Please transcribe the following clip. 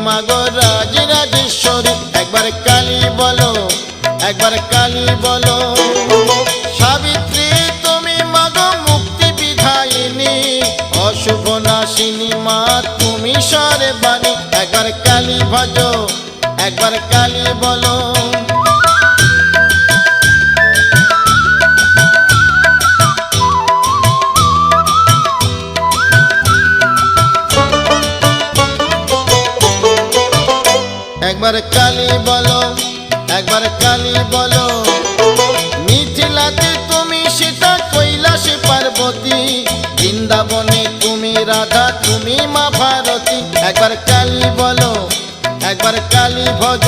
মাগো রাজরাজেশ্বরী। একবার কালী বলো, একবার কালী বলো। সাবিত্রী তুমি মাগো মুক্তি বিধায়িনী, অশুভ নাশিনী মা তুমি সর্বাণী। একবার কালী ভজো, একবার কালী বলো। একবার কালী বলো, একবার কালী বলো। মিথিলাতে তুমি সীতা, কৈলাসে পার্বতী, বৃন্দাবনে তুমি রাধা, তুমি মা ভারতী। একবার কালী বলো, একবার কালী ভজ।